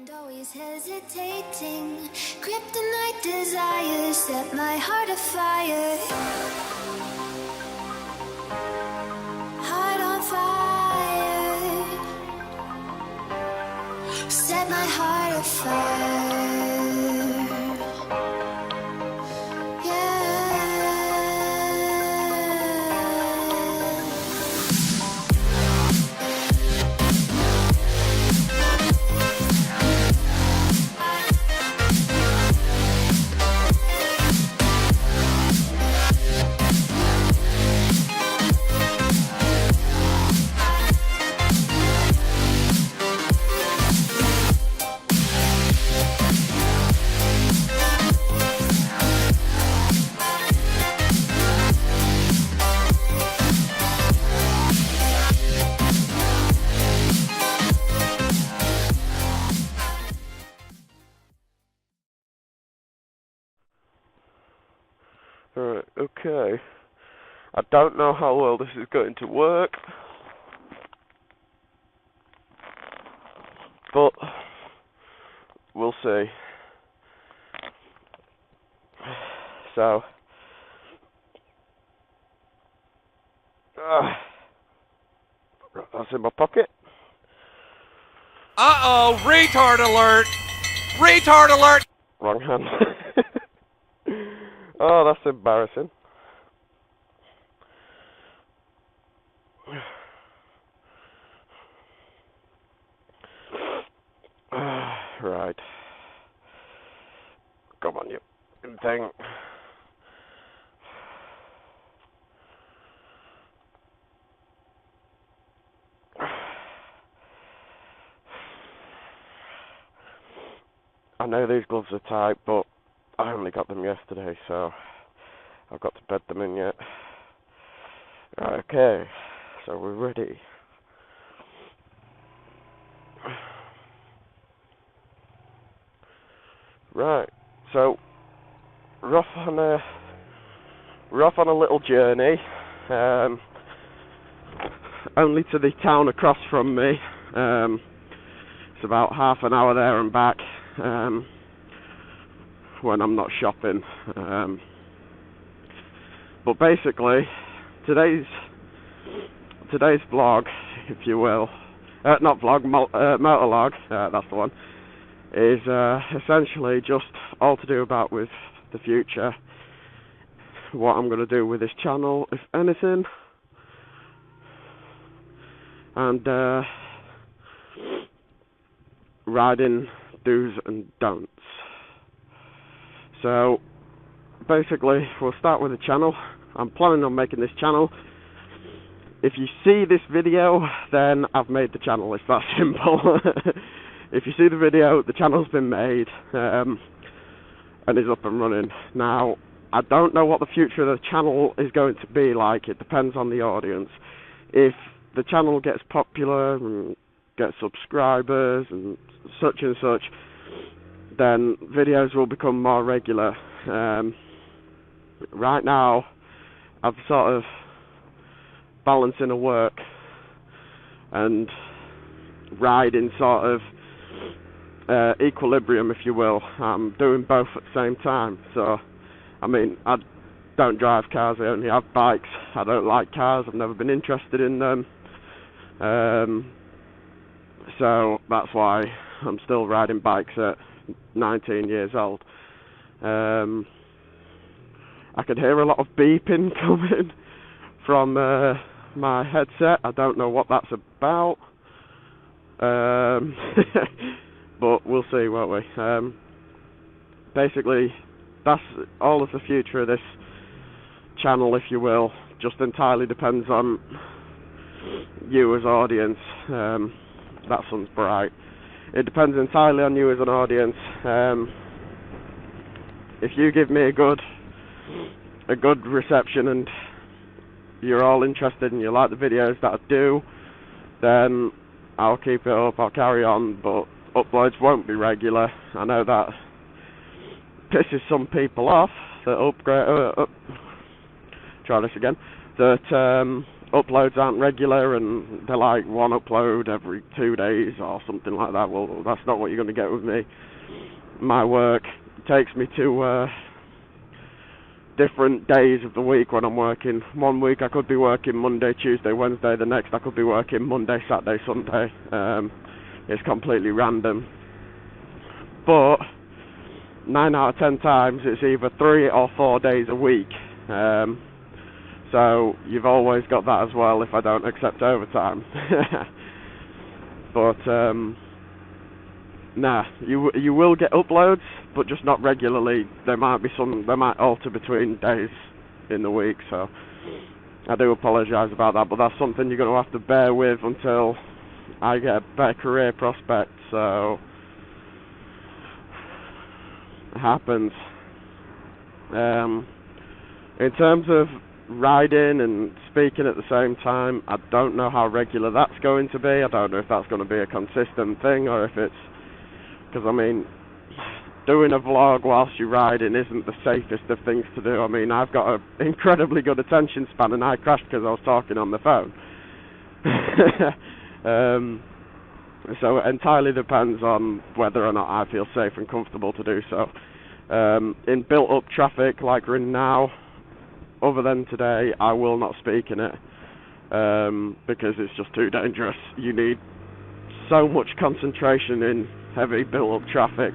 mind always hesitating. Kryptonite desires set my heart afire. Heart on fire. Set my heart afire. Right, okay. I don't know how well this is going to work, but we'll see. So, that's in my pocket. Uh-oh, retard alert! Retard alert! Wrong hand. Oh, that's embarrassing. Right. Come on, you thing. I know these gloves are tight, but I only got them yesterday, so I've got to bed them in yet. Right, okay, so we're ready. Right, so we're off on a little journey, only to the town across from me. It's about half an hour there and back, when I'm not shopping. But basically, today's vlog, if you will, not vlog, monologue, that's the one, is essentially just all to do about with the future, what I'm going to do with this channel, if anything, and riding do's and don'ts. So basically, we'll start with the channel. I'm planning on making this channel. If you see this video, then I've made the channel. It's that simple. If you see the video, the channel's been made, and is up and running. Now, I don't know what the future of the channel is going to be like. It depends on the audience. If the channel gets popular and gets subscribers and such, then videos will become more regular. Right now, I'm sort of balancing a work and riding sort of equilibrium, if you will. I'm doing both at the same time. So, I mean, I don't drive cars, I only have bikes. I don't like cars, I've never been interested in them. So that's why I'm still riding bikes at 19 years old. I could hear a lot of beeping coming from my headset. I don't know what that's about. But we'll see, won't we? Basically, that's all of the future of this channel, if you will. Just entirely depends on you as audience. That sun's bright. It depends entirely on you as an audience. If you give me a good reception and you're all interested and you like the videos that I do, then I'll keep it up, I'll carry on, but uploads won't be regular. I know that pisses some people off that try this again, that uploads aren't regular and they're like one upload every 2 days or something like that, well, that's not what you're going to get with me. My work takes me to different days of the week when I'm working. One week I could be working Monday, Tuesday, Wednesday. The next I could be working Monday, Saturday, Sunday. It's completely random. But 9 out of 10 times it's either 3 or 4 days a week. So you've always got that as well if I don't accept overtime. But nah, you will get uploads, but just not regularly. They might alter between days in the week, so I do apologise about that, but that's something you're going to have to bear with until I get a better career prospect, so it happens. In terms of riding and speaking at the same time, I don't know how regular that's going to be. I don't know if that's going to be a consistent thing, or if it's, because I mean, doing a vlog whilst you're riding isn't the safest of things to do. I mean, I've got an incredibly good attention span and I crashed because I was talking on the phone. So it entirely depends on whether or not I feel safe and comfortable to do so. In built up traffic like we're in now, other than today, I will not speak in it, because it's just too dangerous. You need so much concentration in heavy built up traffic,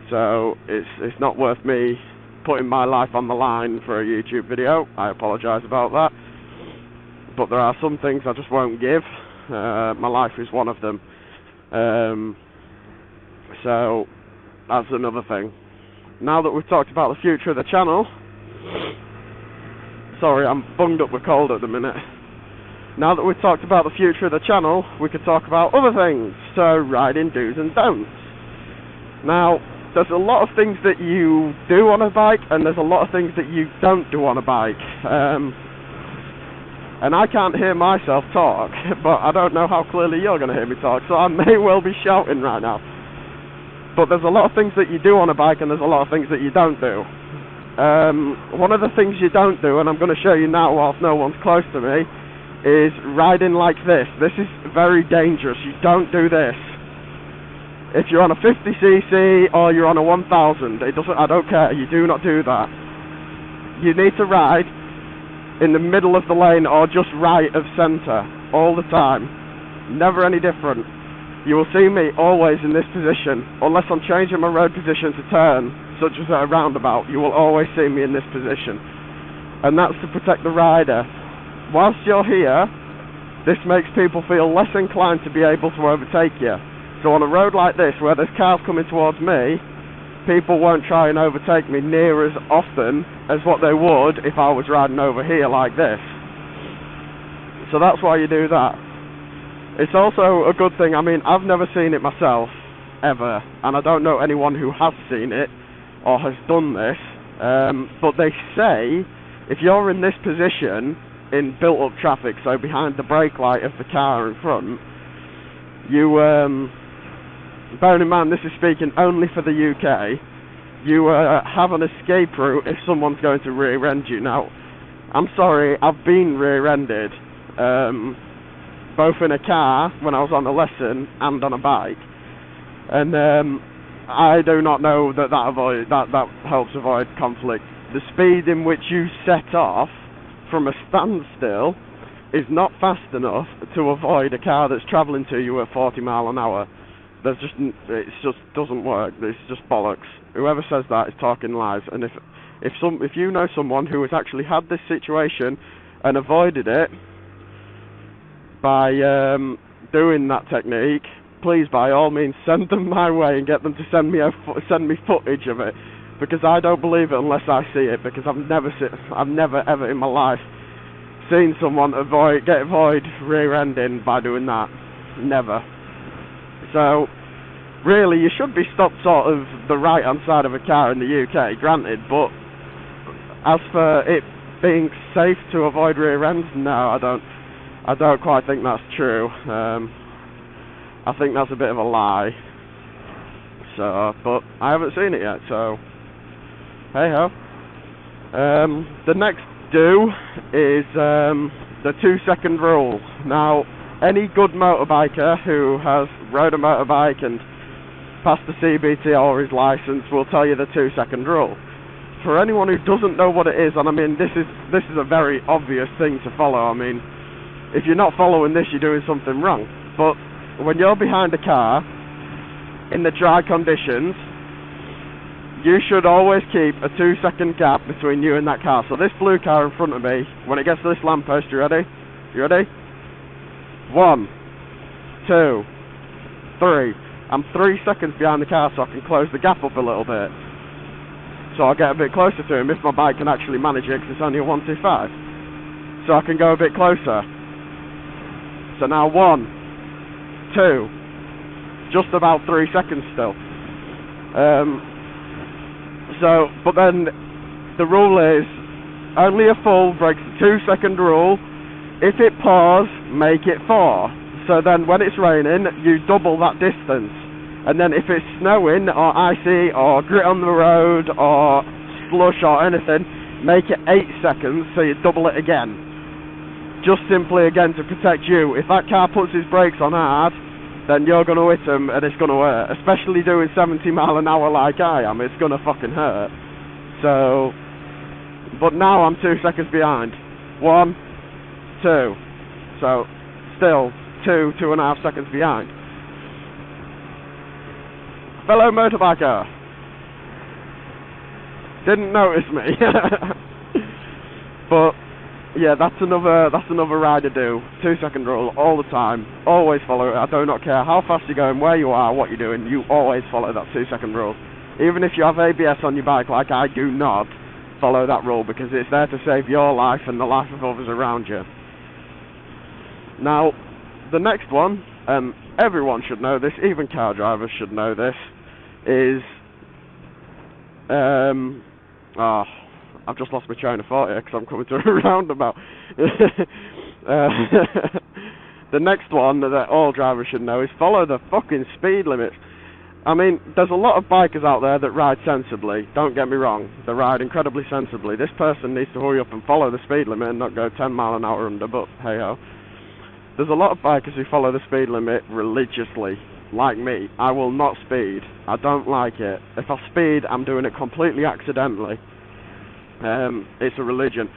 so it's not worth me putting my life on the line for a YouTube video. I apologise about that, but there are some things I just won't give. My life is one of them, so that's another thing. Now that we've talked about the future of the channel, sorry, I'm bunged up with cold at the minute. Now that we've talked about the future of the channel, we could talk about other things, so riding do's and don'ts. Now, there's a lot of things that you do on a bike, and there's a lot of things that you don't do on a bike. And I can't hear myself talk, but I don't know how clearly you're going to hear me talk, so I may well be shouting right now. But there's a lot of things that you do on a bike, and there's a lot of things that you don't do. One of the things you don't do, and I'm going to show you now whilst no one's close to me, is riding like this. This is very dangerous. You don't do this. If you're on a 50cc or you're on a 1000, I don't care. You do not do that. You need to ride in the middle of the lane or just right of centre all the time. Never any different. You will see me always in this position, unless I'm changing my road position to turn, such as at a roundabout. You will always see me in this position, and that's to protect the rider. Whilst you're here, this makes people feel less inclined to be able to overtake you. So on a road like this, where there's cars coming towards me, people won't try and overtake me near as often as what they would if I was riding over here like this. So that's why you do that. It's also a good thing. I mean, I've never seen it myself, ever, and I don't know anyone who has seen it or has done this, but they say if you're in this position in built-up traffic, so behind the brake light of the car in front, you, bearing in mind this is speaking only for the UK, you have an escape route if someone's going to rear-end you. Now, I'm sorry, I've been rear-ended, both in a car when I was on a lesson and on a bike, and I do not know that helps avoid conflict. The speed in which you set off from a standstill is not fast enough to avoid a car that's travelling to you at 40 miles an hour. It just doesn't work. It's just bollocks. Whoever says that is talking lies. And if you know someone who has actually had this situation and avoided it by doing that technique, please by all means send them my way and get them to send me footage of it, because I don't believe it unless I see it, because I've never ever in my life seen someone get avoid rear-ending by doing that. Never. So really you should be stopped sort of the right hand side of a car in the UK, granted, but as for it being safe to avoid rear ends, no, I don't quite think that's true. I think that's a bit of a lie. So, but I haven't seen it yet, so hey ho. The next do is the 2-second rule. Now, any good motorbiker who has rode a motorbike and passed the CBT or his license will tell you the 2-second rule. For anyone who doesn't know what it is, and I mean this is a very obvious thing to follow. I mean, if you're not following this, you're doing something wrong. But when you're behind a car in the dry conditions, you should always keep a 2-second gap between you and that car. So this blue car in front of me, when it gets to this lamppost, you ready? You ready? 1, 2, 3. I'm 3 seconds behind the car, so I can close the gap up a little bit. So I'll get a bit closer to him if my bike can actually manage it, because it's only a 125. So I can go a bit closer. So now 1, 2, just about 3 seconds still. But then the rule is only a fool breaks the 2-second rule. If it pours, make it 4. So then when it's raining, you double that distance. And then if it's snowing or icy or grit on the road or slush or anything, make it 8 seconds, so you double it again. Just simply again to protect you. If that car puts his brakes on hard, then you're going to hit him and it's going to hurt. Especially doing 70 mile an hour like I am, it's going to fucking hurt. So, but now I'm 2 seconds behind. 1, 2. So, still 2.5 seconds behind. Fellow motorbiker, didn't notice me. But yeah, that's another rider do. 2-second rule all the time. Always follow it. I do not care how fast you're going, where you are, what you're doing. You always follow that 2-second rule. Even if you have ABS on your bike, like I do not, follow that rule, because it's there to save your life and the life of others around you. Now, the next one, everyone should know this, even car drivers should know this, is I've just lost my train of thought here because I'm coming to a roundabout. The next one that all drivers should know is follow the fucking speed limits. I mean, there's a lot of bikers out there that ride sensibly, don't get me wrong, they ride incredibly sensibly. This person needs to hurry up and follow the speed limit and not go 10 mile an hour under, but hey ho. There's a lot of bikers who follow the speed limit religiously, like me. I will not speed, I don't like it. If I speed, I'm doing it completely accidentally. It's a religion.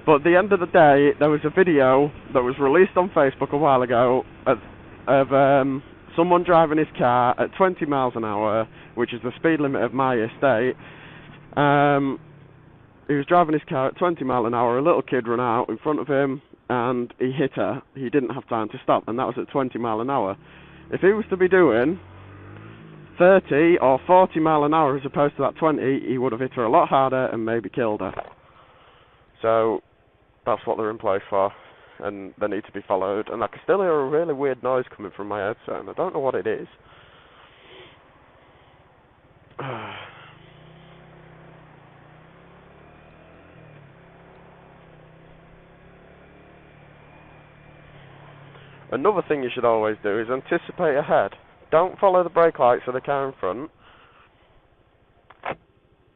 But at the end of the day, there was a video that was released on Facebook a while ago of someone driving his car at 20 miles an hour, which is the speed limit of my estate. He was driving his car at 20 miles an hour, a little kid ran out in front of him, and he hit her. He didn't have time to stop, and that was at 20 miles an hour. If he was to be doing 30 or 40 miles an hour as opposed to that 20, he would have hit her a lot harder and maybe killed her. So that's what they're in place for, and they need to be followed. And I can still hear a really weird noise coming from my headset, and I don't know what it is. Another thing you should always do is anticipate ahead. Don't follow the brake lights of the car in front.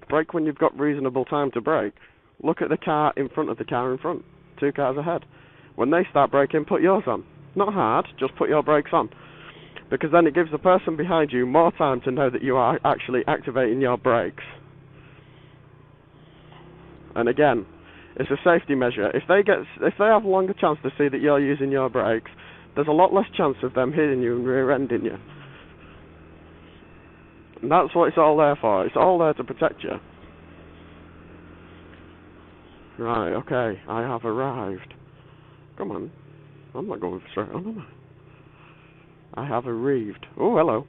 Brake when you've got reasonable time to brake. Look at the car in front of the car in front. 2 cars ahead. When they start braking, put yours on. Not hard, just put your brakes on. Because then it gives the person behind you more time to know that you are actually activating your brakes. And again, it's a safety measure. If they have a longer chance to see that you're using your brakes, there's a lot less chance of them hitting you and rear-ending you. And that's what it's all there for. It's all there to protect you. Right, okay, I have arrived. Come on. I'm not going straight on, am I? I have arrived. Oh, hello.